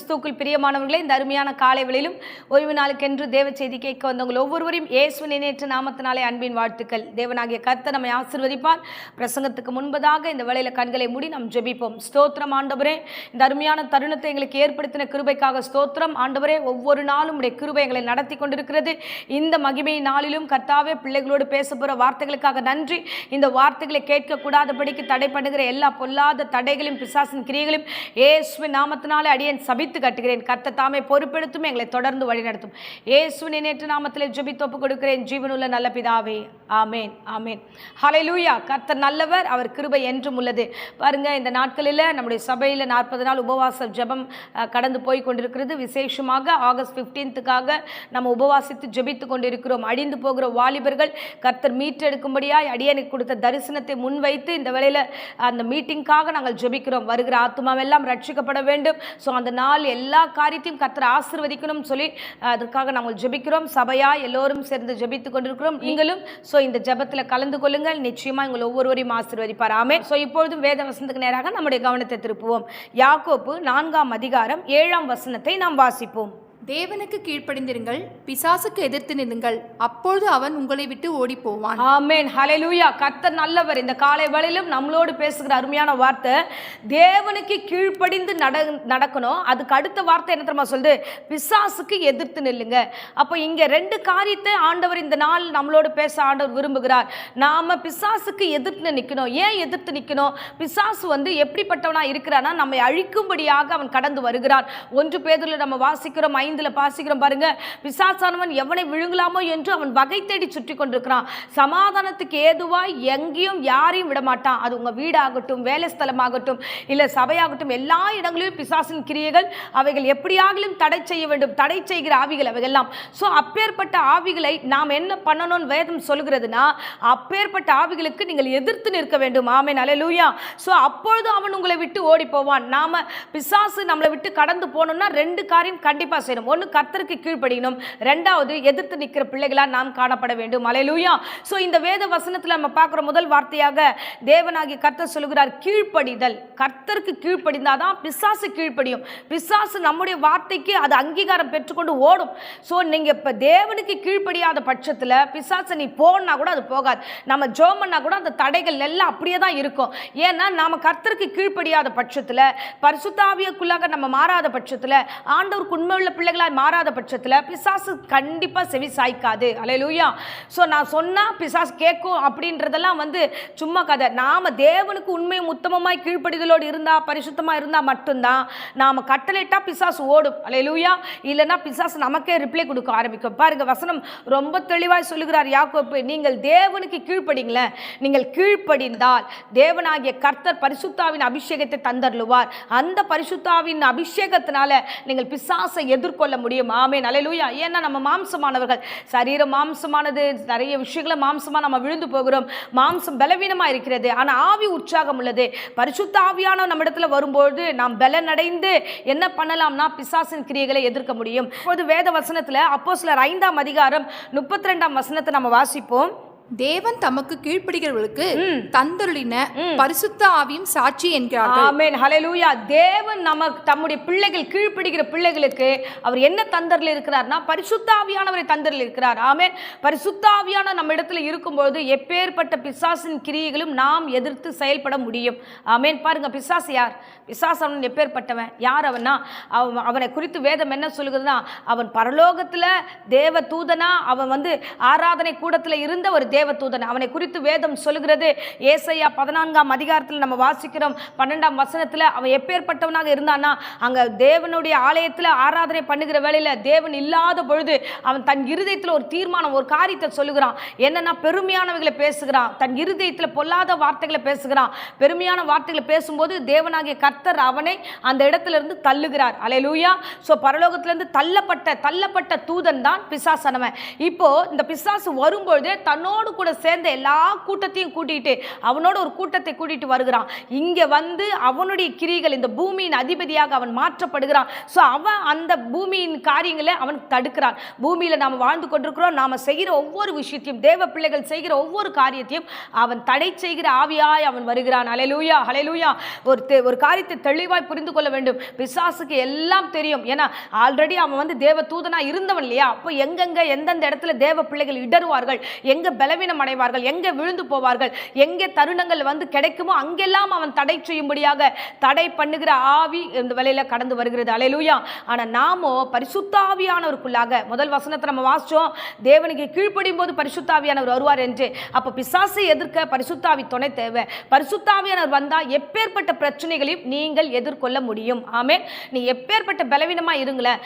கிறிஸ்துவுக்குள் பிரியமானவர்களே, இந்த அருமையான காலை வேளையிலும் ஓய்வு நாளுக்கென்று தேவ செய்தி கேட்க வந்தவங்கள் ஒவ்வொருவரையும் இயேசுவின் நேற்று நாமத்தினாலே அன்பின் வாழ்த்துக்கள். தேவனாகிய கர்த்தர் நம்மை ஆசீர்வதிப்பார். பிரசங்கத்துக்கு முன்பதாக இந்த வேளையில கண்களை மூடி நாம் ஜெபிப்போம். ஸ்தோத்திரம் ஆண்டவரே, இந்த அருமையான தருணத்தை எங்களுக்கு ஏற்படுத்தின கிருபைக்காக ஸ்தோத்திரம் ஆண்டவரே. ஒவ்வொரு நாளும் உடைய கிருபை எங்களை நடத்தி கொண்டிருக்கிறது. இந்த மகிமை நாளிலும் கர்த்தாவே பிள்ளைகளோடு பேச போகிற வார்த்தைகளுக்காக நன்றி. இந்த வார்த்தைகளை கேட்கக்கூடாதபடிக்கு தடை பண்ணுகிற எல்லா பொல்லாத தடைகளையும் பிசாசின் கிரியைகளையும் இயேசுவின் நாமத்தினாலே அடியேன் சபித்து கட்டுகிறேன். கர்த்தர் தாமே பொறுப்பெடுத்தும் எங்களை தொடர்ந்து வழிநடத்தும். இயேசுவின் நேற்று நாமத்திலே ஜெபித்து ஒப்புக் கொடுக்கிறேன் ஜீவனுள்ள நல்ல பிதாவே, ஆமேன் ஆமேன். ஹல்லேலூயா. கர்த்தர் நல்லவர், அவர் கிருபை என்றும் உள்ளது. பாருங்க, இந்த நாட்களில் நம்முடைய சபையில் 40 நாள் உபவாச ஜெபம் கடந்து போய் கொண்டிருக்கிறது. விசேஷமாக ஆகஸ்ட் 15க்காக நம்ம உபவாசித்து ஜெபித்து கொண்டிருக்கிறோம். அழிந்து போகிற வாலிபர்கள் கர்த்தர் மீட்டெடுக்கும்படியாய் அடியனுக்கு கொடுத்த தரிசனத்தை முன்வைத்து இந்த வேளையில் அந்த மீட்டிங்காக நாங்கள் ஜெபிக்கிறோம். வருகிற ஆத்துமாவெல்லாம் ரட்சிக்கப்பட வேண்டும். ஸோ அந்த நாள் எல்லா காரியத்தையும் கர்த்தர் ஆசீர்வதிக்கணும்னு சொல்லி அதற்காக நாங்கள் ஜெபிக்கிறோம். சபையாய் எல்லோரும் சேர்ந்து ஜெபித்து கொண்டிருக்கிறோம். நீங்களும் ஸோ இந்த ஜெபத்தில் கலந்து கொள்ளுங்கள். நிச்சயமாக உங்கள் ஒவ்வொருவரையும் ஆசீர்வதிப்பார். ஆமென். ஸோ இப்பொழுதும் வேத வசனத்துக்கு நேராக நம்முடைய கவனத்தை திருப்புவோம். யாக்கோப்பு 4ஆம் அதிகாரம் 7ஆம் வசனத்தை நாம் வாசிப்போம். தேவனுக்கு கீழ்ப்படிந்திருங்கள், பிசாசுக்கு எதிர்த்து நில்லுங்கள், அப்பொழுது அவன் உங்களை விட்டு ஓடி போவான். ஆமென். ஹல்லேலூயா. கர்த்தர் நல்லவர். இந்த காலை வேளையிலும் நம்மளோடு பேசுகிற அருமையான வார்த்தை, தேவனுக்கு கீழ்ப்படிந்து நடக்கணும். அதுக்கு அடுத்த வார்த்தை என்ன தெரியுமா சொல்லுது? பிசாசுக்கு எதிர்த்து நில்லுங்க. அப்போ இங்க 2 காரியத்தை ஆண்டவர் இந்த நாள் நம்மளோடு பேச ஆண்டவர் விரும்புகிறார். நாம பிசாசுக்கு எதிர்த்து நிற்கணும். ஏன் எதிர்த்து நிற்கணும்? பிசாசு எப்படிப்பட்டவனா இருக்கிறானா, நம்மை அழிக்கும்படியாக அவன் கடந்து வருகிறான். 1 பேதுருல நம்ம வாசிக்கிறோம், 5 வாசிக்கிறோம் பாருங்க. பிசாசானவன் எவனை விழுங்கலாமோ என்று அவன் வகை தேடி சுற்றி கொண்டிருக்கிறான். சமாதானத்துக்கு ஏதுவாய் எங்கேயும் யாரையும் விடமாட்டான். அது உங்க வீடாகட்டும், வேலை ஸ்தலமாகட்டும், இல்ல சபையாகட்டும், எல்லா இடங்களிலும் பிசாசின் கிரியைகள் அவைகள் எப்படியாகிலும் தடை செய்ய வேண்டும். தடை செய்கிற ஆவிகள் அவைகள்லாம். ஸோ அப்பேற்பட்ட ஆவிகளை நாம் என்ன பண்ணணும்னு வேதம் சொல்கிறதுனா, அப்பேற்பட்ட ஆவிகளுக்கு நீங்கள் எதிர்த்து நிற்க வேண்டும். ஆமென். அல்லேலூயா. ஸோ அப்பொழுது அவன் உங்களை விட்டு ஓடி போவான். நாம பிசாசு நம்மளை விட்டு கடந்து போகணும்னா 2 காரியம் கண்டிப்பா செய்யணும். ஒன்று, கர்த்தருக்கு கீழ்ப்படியணும். 2வது, எதிர்த்து நிற்கிற பிள்ளைகளா நாம் காணப்பட வேண்டும். அல்லேலூயா. சோ இந்த வேத வசனத்தில் நம்ம பார்க்கிற முதல் வார்த்தையாக தேவனாகிய கர்த்தர் சொல்கிறார், கீழ்ப்படிதல். கர்த்தருக்கு கீழ்ப்படிந்தாதான் பிசாசு கீழ்ப்படியும். பிசாசு நம்முடைய வார்த்தைக்கு அது அங்கீகாரம் பெற்றுக்கொண்டு ஓடும். சோ நீங்க இப்ப தேவனுக்கு கீழ்ப்படியாத பட்சத்தில் பிசாசு நீ போனா கூட அது போகாது. நம்ம ஜெபம் பண்ணா கூட அந்த தடைகள் எல்லாம் அப்படியே தான் இருக்கும். ஏன்னா நாம கர்த்தருக்கு கீழ்ப்படியாத பட்சத்தில், பரிசுத்த ஆவிக்குள்ளாக நம்ம மாறாத பட்சத்தில், ஆண்டவருக்கு உண்மை உள்ள பிள்ளைகளாய் மாறாத பட்சத்தில் பிசாசு கண்டிப்பா செவி சாய்க்காது. அல்லேலூயா. சோ நான் சொன்னா பிசாசு கேட்கும் அப்படின்றதெல்லாம் சும்மா கதை. நாம தேவனுக்கு உண்மையும் உத்தமமாய் கீழ்ப்படிதலோடு இருந்தா, பரிசுத்தமா இருந்தா மட்டும்தான் நாம கட்டளையிட்டா பிசாசு ஓடும். அல்லேலூயா. இல்லைன்னா பிசாசு நமக்கே ரிப்ளை கொடுக்க ஆரம்பிக்கும். பாருங்க, வசனம் ரொம்ப தெளிவாய் சொல்லுகிறார் யாக்கோப்பு, நீங்கள் தேவனுக்கு கீழ்ப்படிங்களேன். நீங்கள் கீழ்ப்படிந்தால் தேவனாகிய கர்த்தர் பரிசுத்தாவின் அபிஷேகத்தை தந்தருளுவார். அந்த பரிசுத்தாவின் அபிஷேகத்தினால நீங்கள் பிசாசை எதிர்கொள்ள முடியும். ஆமென். அல்லேலூயா. ஏன்னா நம்ம மாம்சமானவர்கள். சரீரம் மாம்சமானது. நிறைய விஷயங்களை மாம்சமா நம்ம விழுந்து போகிறோம். மாம்சம் பலவீனமா இருக்கிறது. ஆனா ஆவி உற்சாகம் உள்ளது. பரிசுத்த ஆவியான நம்ம இடத்துல வரும்போது நாம் பலனடைந்து என்ன பண்ணலாம்னா பிசாசின் கிரியைகளை எதிர்க்க முடியும். இப்போது வேத வசனத்துல அப்போஸ்தலர் 5ஆம் அதிகாரம் 32ஆம் வசனத்தை நம்ம வாசிப்போம். தேவன் தமக்கு கீழ்ப்படிகிறவர்களுக்கு தந்தருளின பரிசுத்த ஆவியும் சாட்சி என்கிறார்கள். ஆமென். ஹல்லேலூயா. தேவன் தம்முடைய பிள்ளைகள், கீழ்ப்படிகிற பிள்ளைகளுக்கு அவர் என்ன தந்தரில் இருக்கிறார்னா, பரிசுத்த ஆவியானவரை தந்தரில் இருக்கிறார். ஆமென். பரிசுத்த ஆவியான நம்ம இடத்துல இருக்கும்போது எப்பேற்பட்ட பிசாசின் கிரியைகளும் நாம் எதிர்த்து செயல்பட முடியும். ஆமென். பாருங்க, பிசாசு யார்? பிசாசு அவன் எப்பேற்பட்டவன்? யார் அவனா? அவனை குறித்து வேதம் என்ன சொல்லுகிறதுனா, அவன் பரலோகத்துல தேவ தூதனா, அவன் ஆராதனை கூடத்துல இருந்த ஒரு தேவ தூதன். அவனை குறித்து வேதம் சொல்லுகிறது. ஏசாயா 14ஆம் அதிகாரத்தில் நம்ம வாசிக்கிறோம் 12ஆம் வசனத்தில், அவன் எப்பேற்பட்டவனாக இருந்தானா, அங்க தேவனுடைய ஆலயத்தில் ஆராதனை பண்ணுகிற வேளையில தேவன் இல்லாத பொழுது அவன் தன் இருதயத்தில் ஒரு தீர்மானம், ஒரு காரியத்தை சொல்லுகிறான். என்னன்னா, பெருமையானவைகளை பேசுகிறான். தன் இருதயத்தில் பொல்லாத வார்த்தைகளை பேசுகிறான். பெருமையான வார்த்தைகளை பேசும்போது தேவனாகிய கர்த்தர் அவனை அந்த இடத்திலிருந்து தள்ளுகிறார். அல்லேலூயா. சோ பரலோகத்திலிருந்து தள்ளப்பட்ட தூதன் தான் பிசாசானவன். இப்போ இந்த பிசாசு வரும்பொழுது தன்னோடு அவனோடு கூட சேர்ந்த எல்லா கூட்டத்தையும் கூட்டிட்டு அவனோட ஒரு கூட்டத்தை கூட்டிட்டு வருகிறான். இங்க வந்து அவனுடைய கிரிகள் இந்த பூமியின் அதிபதியாக அவன் மாற்றப்படுகிறான். ஸோ அவன் அந்த பூமியின் காரியங்களை அவன் தடுக்கிறான். பூமியில நாம் வாழ்ந்து கொண்டிருக்கிறோம். நாம செய்கிற ஒவ்வொரு விஷயத்தையும், தேவ பிள்ளைகள் செய்கிற ஒவ்வொரு காரியத்தையும் அவன் தடை செய்கிற ஆவியாய் அவன் வருகிறான். ஹல்லேலூயா, ஹல்லேலூயா. ஒரு காரியத்தை தெளிவாய் புரிந்து கொள்ள வேண்டும். பிசாசுக்கு எல்லாம் தெரியும். ஏன்னா ஆல்ரெடி அவன் வந்து தேவ தூதனா இருந்தவன் இல்லையா? அப்போ எங்கெங்க எந்தெந்த இடத்துல தேவ பிள்ளைகள் இடறுவார்கள், எங்க பலவீனம் அடைவார்கள், எங்க விழுந்து போவார்கள், எங்கே தருணங்கள் வந்து கிடைக்குமோ அங்கெல்லாம் அவன் தடை செய்யும்படியாக தடை பண்ணுகிற ஆவி இந்த வேளையில கடந்து வருகிறது. ஹல்லேலூயா. ஆனா நாமோ பரிசுத்தாவியானவருக்குள்ளாக, முதல் வசனத்தை நம்ம வாசிச்சோம், தேவனுக்கு கீழ்ப்படியும் போது பரிசுத்தாவியானவர் வருவார் என்று. அப்ப பிசாசை எதிர்க்க பரிசுத்தாவி துணை தேவை. பரிசுத்தாவியானவர் வந்தா எப்பேற்பட்ட பிரச்சனைகளையும் நீங்கள் எதிர்கொள்ள முடியும். ஆமென். நீ எப்பேற்பட்ட பலவீனமா இருங்களேன்,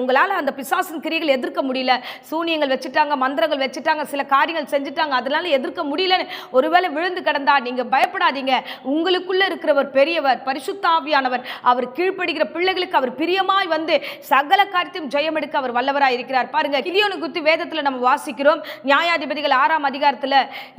உங்களால அந்த பிசாசின் கிரியைகள் எதிர்க்க முடியல, சூனியங்கள் வச்சுட்டாங்க, மந்திரங்கள் வச்சுட்டாங்க, சில காரியங்கள் செஞ்சுட்டாங்க, அதனால எதிர்க்க முடியலன்னு ஒருவேளை விழுந்து கிடந்தா நீங்க பயப்படாதீங்க. உங்களுக்குள்ள இருக்கிறவர் பெரியவர், பரிசுத்தாவியானவர். அவர் கீழ்ப்படுகிற பிள்ளைகளுக்கு அவர் பிரியமாய் வந்து சகல காரியத்தையும் ஜெயம் எடுக்க அவர் வல்லவராய் இருக்கிறார். பாருங்க, கிதியோனை குறித்து வேதத்துல நம்ம வாசிக்கிறோம். நியாயாதிபதிகள் 6ஆம் அதிகாரத்துல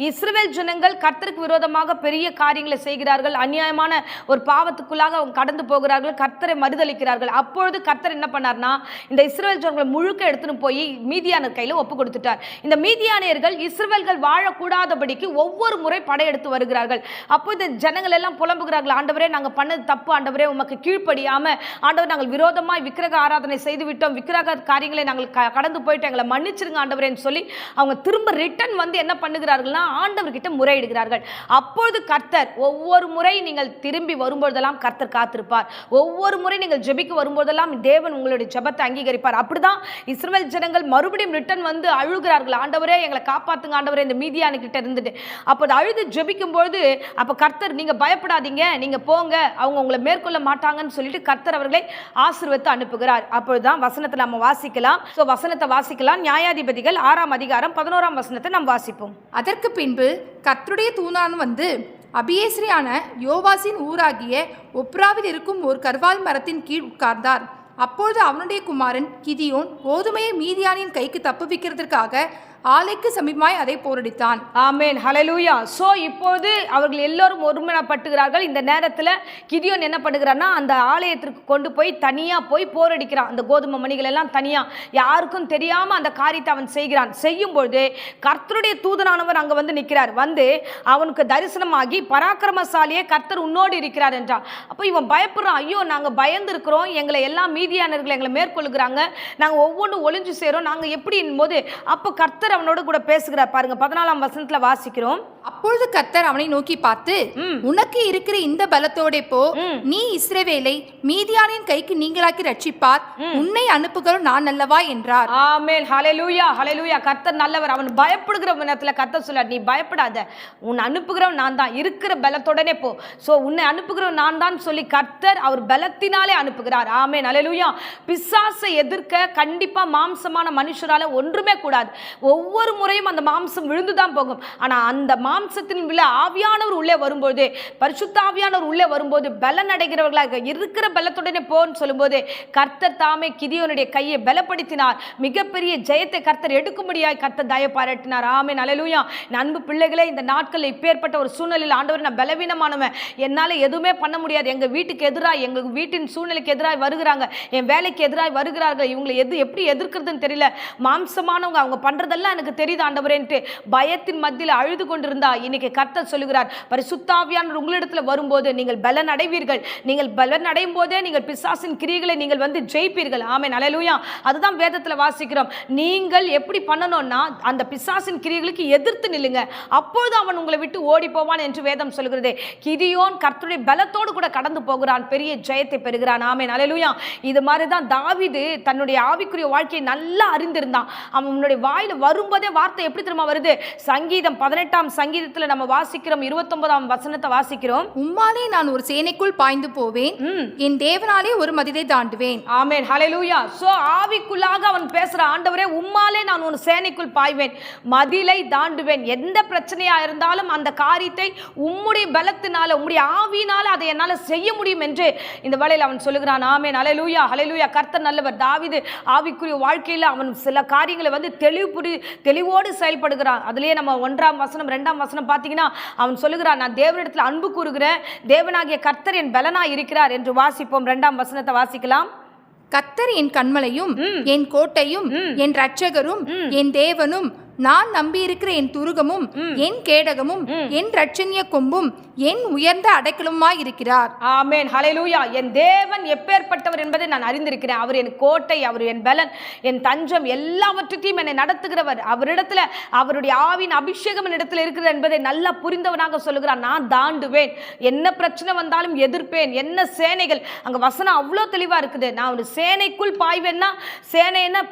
இஸ்ரவேல் ஜனங்கள் கர்த்தருக்கு விரோதமாக பெரிய காரியங்களை செய்கிறார்கள், அநியாயமான ஒரு பாவத்துக்குள்ளாக அவங்க கடந்து போகிறார்கள், கர்த்தரை மறுதலிக்கிறார்கள். அப்பொழுது கர்த்தர் என்ன பண்ணார்னா, இந்த இஸ்ரவேல் ஜனங்களை முழுக்க எடுத்துன்னு போய் மீதியானர் கையில ஒப்பு கொடுத்துட்டார். இந்த மீதியானியர்கள் இஸ்ரவேல்கள் வாழக்கூடாதபடிக்கு ஒவ்வொரு முறை படையெடுத்து வருகிறார்கள். அப்போ இந்த ஜனங்கள் எல்லாம் புலம்புகிறார்கள், ஆண்டவரே நாங்க பண்ணது தப்பு, ஆண்டவரே உமக்கு கீழ்ப்படியாம ஆண்டவர் நாங்கள் விரோதமாய் விக்கிரக ஆராதனை செய்து விட்டோம், விக்கிரக காரியங்களை நாங்கள் கடந்து போயிட்டு எங்களை மன்னிச்சிருங்க ஆண்டவரேன்னு சொல்லி அவங்க திரும்ப ரிட்டர்ன் வந்து என்ன பண்ணுகிறார்கள்னா ஆண்டவர்கிட்ட முறையிடுகிறார்கள். அப்பொழுது கர்த்தர், ஒவ்வொரு முறை நீங்கள் திரும்பி வரும்போதெல்லாம் கர்த்தர் காத்திருப்பார், ஒவ்வொரு முறை நீங்கள் ஜெபிக்க வரும்போதெல்லாம் தேவன் உங்களுடைய ஜெபத்தை அங்கீகரிப்பார். அப்படிதான் இஸ்ரவேல் ஜனங்கள் மறுபடியும் ரிட்டர்ன் வந்து அழுகிறார்கள், ஆண்டவரே எங்களை காப்பாத்துங்க ஆண்டவரே இந்த மீதியான கிட்ட இருந்துட்டு. அப்போ அழுது ஜெபிக்கும் பொழுது அப்ப கர்த்தர், நீங்க பயப்படாதீங்க, நீங்க போங்க, அவங்க உங்களை மேற்கொள்ள மாட்டாங்கன்னு சொல்லிட்டு கர்த்தர் அவர்களை ஆசீர்வதித்து அனுப்புகிறார். அப்பொழுதுதான் வசனத்தை நம்ம வாசிக்கலாம். சோ வசனத்தை வாசிக்கலாம். நியாயாதிபதிகள் 6ஆம் அதிகாரம் 11ஆம் வசனத்தை நாம் வாசிப்போம். அதற்கு பின்பு கர்த்தருடைய தூதன் வந்து அபியேஸ்ரியான யோவாசின் ஊராகிய ஒப்ராவில் இருக்கும் ஒரு கர்வால் மரத்தின் கீழ் உட்கார்ந்தார். அப்பொழுது அவனுடைய குமாரன் கிதியோன் கோதுமையை மீதியானின் கைக்கு தப்புவிக்கிறதற்காக ஆலைக்கு சமீபமாய் அதை போரடித்தான். ஆமென், ஹல்லேலூயா. சோ இப்போது அவர்கள் எல்லோரும் ஒருமனப்பட்டுகிறார்கள். இந்த நேரத்தில் கிதியோன் என்ன பண்ணுகிறான்னா, அந்த ஆலயத்திற்கு கொண்டு போய் தனியா போய் போரடிக்கிறான். அந்த கோதுமை மணிகள் எல்லாம் தனியா, யாருக்கும் தெரியாம அந்த காரியத்தை அவன் செய்கிறான். செய்யும் பொழுது கர்த்தருடைய தூதனானவர் அங்க வந்து நிற்கிறார். வந்து அவனுக்கு தரிசனமாகி, பராக்கிரமசாலியே கர்த்தர் உன்னோடு இருக்கிறார் என்றான். அப்போ இவன் பயப்படுறான், ஐயோ நாங்க பயந்து இருக்கிறோம், எங்களை எல்லாம் மீதியானர்கள் எங்களை மேற்கொள்கிறாங்க, நாங்க ஒவ்வொன்றும் ஒளிஞ்சு சேரோம், நாங்க எப்படி போது அப்போ கர்த்தர் அவனோடு கூட பேசுகிறார். பாருங்க 14ஆம் வசனத்துல வாசிக்கிறோம். அப்பொழுது கர்த்தர் அவனை நோக்கி பார்த்து, உனக்கு இருக்கிற இந்த பலத்தோட போ, நீ இஸ்ரவேலை மீதியானின் கைக்கு நீங்களாக்கி ரட்சிப்பார், உன்னை அனுப்புகிறோம் நான் அல்லவா என்றார். ஆமென், ஹல்லேலூயா, ஹல்லேலூயா. கர்த்தர் நல்லவர். அவன் பயப்படுகிற நேரத்துல கர்த்தர் சொல்றார், நீ பயப்படாத, உன்னை அனுப்புகிறவன் நான் தான், இருக்கிற பலத்தோடனே போ. சோ உன்னை அனுப்புகிறவன் நான் தான் சொல்லி கர்த்தர் அவர் பலத்தினாலே அனுப்புகிறார். ஆமென், ஹல்லேலூயா. பிசாசை எதிர்க்க கண்டிப்பா மாம்சமான மனுஷரால ஒன்றுமே கூடாது. ஒவ்வொரு முறையும் அந்த மாம்சம் விழுந்துதான் போகும். ஆனா அந்த மாம்சத்தின் உள்ள ஆவியானவர் உள்ளே வரும்போது, பரிசுத்த ஆவியானவர் உள்ளே வரும்போது பலன் அடைகிறவர்களாக இருக்கிற பலத்துடனே போன்னு சொல்லும்போது கர்த்தர் தாமே கிதியோனுடைய கையை பலப்படுத்தினார். மிகப்பெரிய ஜெயத்தை கர்த்தர் எடுக்கும்படியாய் கர்த்தர் தயவு பாராட்டினார். ஆமென், ஹல்லேலூயா. அன்பு பிள்ளைகளே, இந்த நாட்களில் இப்பேற்பட்ட ஒரு சூழ்நிலையில் ஆண்டவர், நான் பலவீனமானவன், என்னால எதுவுமே பண்ண முடியாது, எங்க வீட்டுக்கு எதிராக, எங்க வீட்டின் சூழ்நிலைக்கு எதிராக வருகிறாங்க, என் வேலைக்கு எதிராக வருகிறார்கள், இவங்களை எப்படி எதிர்க்கிறதுன்னு தெரியல, மாம்சமானவங்க அவங்க பண்றதெல்லாம் எனக்கு தெரியுது ஆண்டவரேன்ட்டு பயத்தின் மத்தியில் அழுது கொண்டிருந்தா, இன்னைக்கு கர்த்தர் சொல்லுகிறார், பரிசுத்தாவியானவர் உங்களிடத்துல வரும்போது நீங்கள் பலன் அடைவீர்கள். நீங்கள் பலன் அடையும் போதே நீங்கள் பிசாசின் கிரியைகளை நீங்கள் வந்து ஜெயிப்பீர்கள். ஆமென், ஹல்லேலூயா. அதுதான் வேதத்துல வாசிக்கிறோம். நீங்கள் எப்படி பண்ணணும்னா, அந்த பிசாசின் கிரியைகளுக்கு எதிர்த்து நில்லுங்க, அப்பொழுது அவன் உங்களை விட்டு ஓடி போவான் என்று வேதம் சொல்கிறது. கிதியோன் கர்த்தருடைய பலத்தோடு கூட கடந்து போகிறான், பெரிய ஜெயத்தை பெறுகிறான். ஆமென், ஹல்லேலூயா. இது மாதிரி தான் தாவீது தன்னுடைய ஆவிக்குரிய வாழ்க்கையை நல்லா அறிந்திருந்தான். அவனுடைய வாயில வரும்போதே வார்த்தை எப்படி தெரியுமா வருது? சங்கீதம் 18ஆம் சங்கீதம் சங்கீதத்துல நம்ம வாசிக்கிறோம், 29ஆம் வசனத்தை வாசிக்கிறோம். உம்மாலே நான் ஒரு சேனைக்குள் பாய்ந்து போவேன், என் தேவனாலே ஒரு மதிலை தாண்டுவேன். ஆமென், ஹல்லேலூயா. சோ ஆவிக்குள்ளாக அவன் பேசுற, ஆண்டவரே உம்மாலே நான் ஒரு சேனைக்குள் பாய்வேன், மதிலை தாண்டுவேன். எந்த பிரச்சனையா இருந்தாலும் அந்த காரியத்தை உம்முடைய பலத்தினால, உம்முடைய ஆவியினால அதை என்னால செய்ய முடியும் என்று இந்த வேளையில் அவன் சொல்லுகிறான். ஆமென், ஹல்லேலூயா, ஹல்லேலூயா. கர்த்தர் நல்லவர். தாவீது ஆவிக்குரிய வாழ்க்கையில் அவன் சில காரியங்களை வந்து தெளிவோடு செயல்படுகிறான். அதுலயே நம்ம 1ஆம் வசனம் 2ஆம் வசனம் பார்த்தீங்கன்னா அவன் சொல்லுகிறான், நான் தேவனிடத்தில் அன்பு கூறுகிறேன், தேவனாகிய கர்த்தர் என் பலனாய் இருக்கிறார் என்று வாசிப்போம். 2ஆம் வசனத்தை வாசிக்கலாம். கர்த்தர் என் கன்மலையும் என் கோட்டையும் என் இரட்சகரும் என் தேவனும், நான் நம்பியிருக்கிற என் துருகமும் என் கேடகமும் என் இரட்சணிய கொம்பும் என் உயர்ந்த அடைக்கலுமாய் இருக்கிறார். ஆமென், ஹல்லேலூயா. என் தேவன் எப்பேற்பட்டவர் என்பதை நான் அறிந்திருக்கிறேன். அவர் என் கோட்டை, அவர் என் பலன், என் தஞ்சம், எல்லாவற்றையும் என்னை நடத்துகிறவர். அவரிடத்துல அவருடைய ஆவின் அபிஷேகம் என்னிடத்தில் இருக்கிறது என்பதை நல்லா புரிந்தவனாக சொல்லுகிறான். நான் தாண்டுவேன், என்ன பிரச்சனை வந்தாலும் எதிர்ப்பேன். என்ன சேனைகள், அங்க வசனம் அவ்வளோ தெளிவா இருக்குது. நான் ஒரு சேனைக்குள் பாய்வேன்னா, சேனைன்னா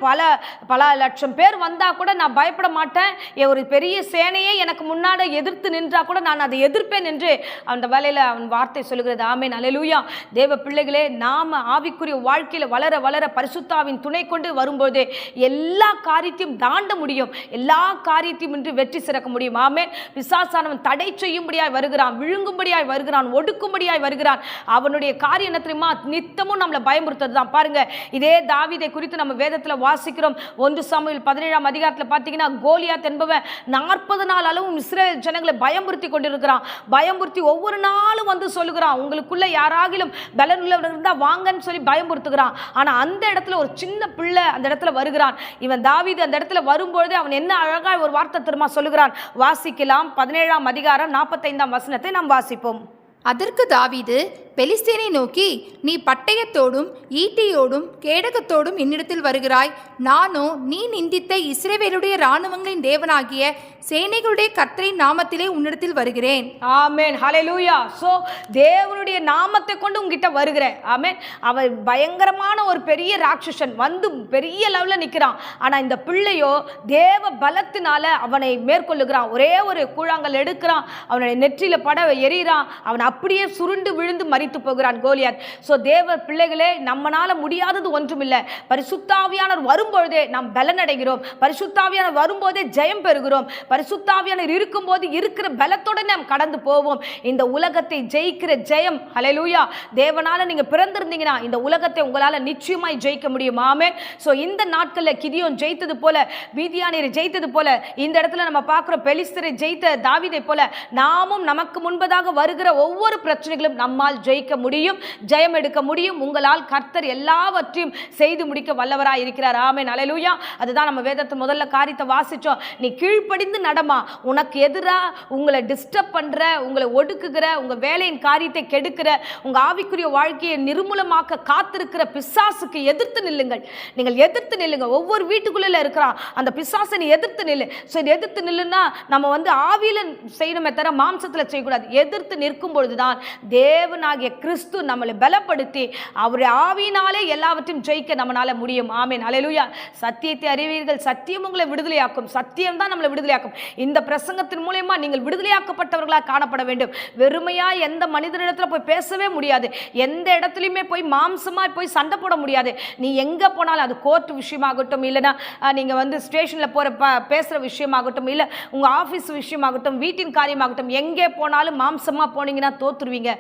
பல லட்சம் பேர் வந்தா கூட நான் பயப்பட மாட்டேன். ஒரு பெரிய சேனையே எனக்கு முன்னாடி எதிர்த்து நின்றா கூட நான் அதை எதிர்ப்பேன் என்று அந்த வேளையில அவன் வார்த்தை சொல்லுகிறது. ஆமென், ஹல்லேலூயா. தேவ பிள்ளைகளே, நாம ஆவிக்குரிய வாழ்க்கையில வளர வளர பரிசுத்தாவின் துணை கொண்டு வரும்போது எல்லா காரியத்தையும் தாண்ட முடியும், எல்லா காரியத்தையும் இன்று வெற்றி சிறக்க முடியும். ஆமென். பிசாசானவன் தடை செய்யும்படியாய் வருகிறான், விழுங்கும்படியாய் வருகிறான், ஒடுக்கும்படியாய் வருகிறான். அவனுடைய காரியம் என்ன தெரியுமா? நித்தமும் நம்மளை பயமுறுத்துறது தான். பாருங்க, இதே தாவீதை குறித்து நம்ம வேதத்துல வாசிக்கிறோம். 1 சாமுவேல் 17ஆம் அதிகாரத்துல பார்த்தீங்கன்னா, கோலியாத் என்பவன் 40 நாள் அளவும் இஸ்ரவேல் ஜனங்களை பயமுறுத்தி கொண்டிருக்கிறான். பயமுறுத்தி ஒவ்வொரு நாளும் வந்து சொல்லுகிறான், உங்களுக்குள்ள யாராகிலும் பலனுள்ளவர் இருந்தா வாங்கன்னு சொல்லி பயமுறுத்துகிறான். ஆனா அந்த இடத்துல ஒரு சின்ன பிள்ளை அந்த இடத்துல வருகிறான். இவன் தாவீது அந்த இடத்துல வரும்பொழுது அவன் என்ன அழகா ஒரு வார்த்தை திரும்ப சொல்லுகிறான். வாசிக்கலாம். 17ஆம் அதிகாரம் 45ஆம் வசனத்தை நாம் வாசிப்போம். அதற்கு தாவீது பெலிஸ்தேனை நோக்கி, நீ பட்டயத்தோடும் ஈட்டியோடும் கேடகத்தோடும் என்னிடத்தில் வருகிறாய், நானோ நீ நிந்தித்த இஸ்ரவேலுடைய இராணுவங்களின் தேவனாகிய சேனைகளுடைய கர்த்தரின் நாமத்திலே உன்னிடத்தில் வருகிறேன். ஆமென், ஹல்லேலூயா. சோ தேவனுடைய நாமத்தை கொண்டு உங்ககிட்ட வருகிறேன். ஆமென். அவன் பயங்கரமான ஒரு பெரிய ராட்சசன் வந்து பெரிய லெவல்ல நிற்கிறான். ஆனா இந்த பிள்ளையோ தேவ பலத்தினால அவனை மேற்கொள்ளுகிறான். ஒரே ஒரு கூழாங்கல் எடுக்கிறான், அவனுடைய நெற்றியில பட எறிகிறான். அவன் அப்படியே சுருண்டு விழுந்து மரித்து போகிறான் கோலியாத். சோ தேவ பிள்ளைகளே, நம்மனால முடியாதது ஒன்றுமில்லை. பரிசுத்தாவியானவர் வரும்பொழுதே நாம் பலனடைகிறோம். பரிசுத்தாவியானவர் வரும்போதே ஜெயம் பெறுகிறோம். பரிசுத்தாவியானவர் இருக்கும்போது இருக்கிற பலத்தோட நாம் கடந்து போவோம். இந்த உலகத்தை ஜெயிக்கிற ஜெயம், ஹல்லேலூயா, தேவனால நீங்க பிறந்திருந்தீங்கன்னா இந்த உலகத்தை உங்களால நிச்சயமாய் ஜெயிக்க முடியும். ஆமென். சோ இந்த நாட்கள்ல கிதியோன் ஜெயித்தது போல, மீதியானியரை ஜெயித்தது போல, இந்த இடத்துல நம்ம பார்க்கிறோம் பெலிஸ்தரை ஜெயித்த தாவீதை போல நாமும் நமக்கு முன்பதாக வருகிற ஒவ்வொரு பிரச்சனைகளும் நம்மால் ஜெயிக்க முடியும், ஜெயம் எடுக்க முடியும். உங்களால் கர்த்தர் எல்லாவற்றையும் செய்து முடிக்க வல்லவராய் இருக்கிறார். ஆமென், ஹல்லேலூயா. அதுதான் நம்ம வேதத்தை முதல்ல காரியத்தை வாசிச்சோம். நீ கீழ்ப்படிந்து நடமா, உனக்கு எதிரா உங்களை டிஸ்டர்ப் பண்ற, உங்களை ஒடுக்குகிற, உங்க வேலையின் காரியத்தை கெடுக்கிற, உங்க ஆவிக்குரிய வாழ்க்கையை நிர்மூலமாக்க காத்திருக்கிற பிசாசுக்கு எதிர்த்து நில்லுங்கள். நீங்கள் எதிர்த்து நில்லுங்க. ஒவ்வொரு வீட்டுக்குள்ள இருக்கிறான் அந்த பிசாசை, நீ எதிர்த்து நில்லு. சோ எதிர்த்து நில்லுன்னா நம்ம வந்து ஆவியில செய்யணுமே தவிர மாம்சத்துல செய்யக்கூடாது. எதிர்த்து நிற்கும் பொழுதுதான் தேவனாகிய கிறிஸ்து நம்மளை பலப்படுத்தி அவருடைய ஆவியினாலே எல்லாவற்றையும் ஜெயிக்க நம்மளால முடியும். ஆமென், ஹல்லேலூயா. சத்தியத்தை அறிவீர்கள், சத்தியம் உங்களை விடுதலையாக்கும். சத்தியம் தான் நம்மளை விடுதலையாக்கும். இந்த பிரசங்கத்தின் மூலமா நீங்கள் விடுதலையாக்கப்பட்டவர்களாக காணப்பட வேண்டும். வெறுமையா எந்த மனிதனிடத்துல போய் பேசவே முடியாது. எந்த இடத்துலையுமே போய் மாம்சமா போய் சண்டை போட முடியாது. நீ எங்க போனாலும், அது கோர்ட் விஷயமாகட்டும், இல்லைன்னா நீங்க வந்து ஸ்டேஷன்ல போற பேசுற விஷயமாகட்டும், இல்ல உங்க ஆபீஸ் விஷயமாகட்டும், வீட்டின் காரியமாகட்டும், எங்கே போனாலும் மாம்சமா போனீங்கன்னா தோத்துருவீங்க.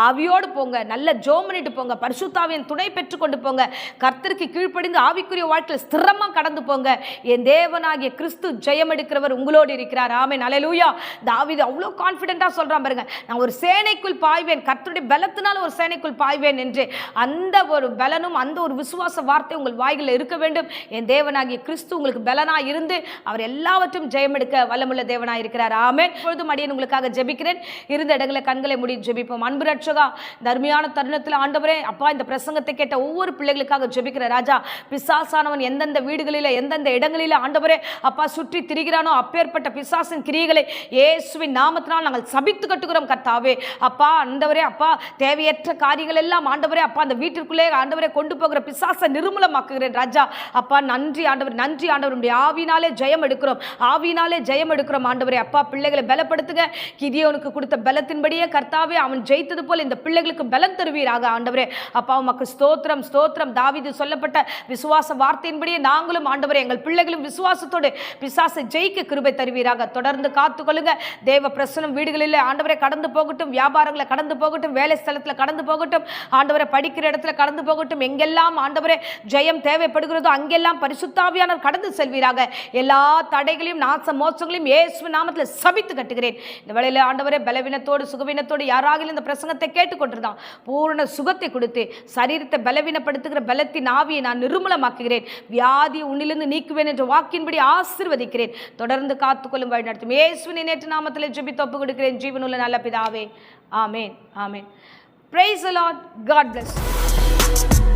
ஆவியோடு போங்க, நல்ல ஜெபம் பண்ணிட்டு போங்க, பரிசுத்தாவியின் துணை பெற்றுக்கொண்டு போங்க, கர்த்தருக்கு கீழ்ப்படிந்து ஆவிக்குரிய வாழ்க்கையில் ஸ்திரமா கடந்து போங்க. என் தேவனாகிய கிறிஸ்து ஜெயம் எடுக்கிறவர் உங்களோடு இருக்கிறார். ஆமென், ஹல்லேலூயா. தாவீது அவ்வளோ கான்ஃபிடென்ட்டா சொல்றான் பாருங்க, நான் ஒரு சேனைக்குள் பாய்வேன், கர்த்தருடைய பலத்தினால ஒரு சேனைக்குள் பாய்வேன் என்று. அந்த ஒரு பலனும் அந்த ஒரு விசுவாச வார்த்தை உங்கள் வாய்களில் இருக்க வேண்டும். என் தேவனாகிய கிறிஸ்து உங்களுக்கு பலனா இருந்து அவர் எல்லாவற்றும் ஜெயம் எடுக்க வல்லமுள்ள தேவனாய் இருக்கிறார். ஆமென். இப்பொழுதும் அடியேன் உங்களுக்காக ஜெபிக்கிறேன். இருந்த இடங்களை கண்களை மூடி ஜெபிப்போம். அன்பு ரட்சகா, இந்த அருமையான தருணத்தில் ஆண்டவரே அப்பா இந்த பிரசங்கத்தை கேட்ட ஒவ்வொரு பிள்ளைகளுக்காக ஜெபிக்கிற ராஜா, பிசாசானவன் எந்தெந்த வீடுகளில் எந்தெந்த இடங்களில் ஆண்டவரே அப்பா சுற்றி திரிகிறானோ அப்பேற்பட்ட பிசாசின் கிரியைகளை இயேசுவின் நாமத்தினால் நாங்கள் சபித்து கட்டுகிறோம் கர்த்தாவே. அப்பா ஆண்டவரே அப்பா தேவையற்ற காரியங்கள் எல்லாம் ஆண்டவரே அப்பா அந்த வீட்டிற்குள்ளே ஆண்டவரே கொண்டு போகிற பிசாசை நிர்மூலமாக்குகிறேன் ராஜா. அப்பா நன்றி ஆண்டவர், நன்றி ஆண்டவர். உடைய ஆவினாலே ஜெயம் எடுக்கிறோம், ஆவினாலே ஜெயம் எடுக்கிறோம் ஆண்டவரே. அப்பா பிள்ளைகளை பலப்படுத்துங்க. கிதியோனுக்கு கொடுத்த பலத்தின்படியே கர்த்தாவே அவன் ஜெயித்தது போல இந்த பிள்ளைகளுக்கு பலம் தருவீராக ஆண்டவரே. அப்பா உமக்கு ஸ்தோத்திரம் ஸ்தோத்திரம். தாவீது சொல்லப்பட்ட விசுவாச வார்த்தையின்படியே நாங்களும் ஆண்டவரே எங்கள் பிள்ளைகளும் விசுவாசத்தோடு பிசாசை ஜெயிக்க கிருபை தருவீராக. தொடர்ந்து காத்துக்கொள்ளுங்க. தேவ பிரசனம் வீடுகளில் ஆண்டவரை கடந்து போகட்டும், வியாபாரங்களை கடந்து போகட்டும், வேலை ஸ்தலத்தில் கடந்து போகட்டும், ஆண்டவரை படிக்கிற இடத்துல கடந்து போகட்டும். எங்கெல்லாம் ஆண்டவரே ஜெயம் தேவைப்படுகிறதோ அங்கெல்லாம் பரிசுத்தாவியானவர் கடந்து செல்வீராக. எல்லா தடைகளையும் நாச மோசங்களையும் இயேசுவின் நாமத்தில் சபித்து கட்டுகிறேன். இந்த வேளையில் ஆண்டவரே பலவீனத்தோடு சுகவீனத்தோடு யாராகிலும் இந்த பிரசங்கத்தை கேட்டுக்கொண்டிருந்தான் பூரண சுகத்தை கொடுத்து சரீரத்தை பலவீனப்படுத்துகிற பலத்தின் ஆவியை நான் நிர்மூலமாக்குகிறேன். வியாதி உன்னிலிருந்து நீக்குவேன் என்ற வாக்கின்படி ஆசீர்வதிக்கிறேன். தொடர்ந்து காத்துக்கொள்ளும் வழி நடத்தும் இயேசுவின் நேற்று நாமத்தில் ஜெபித்து ஒப்புக் கொடுக்கிறேன் ஜீவனுள்ள நல்ல பிதாவே. ஆமேன் ஆமேன். Praise the Lord. God bless you.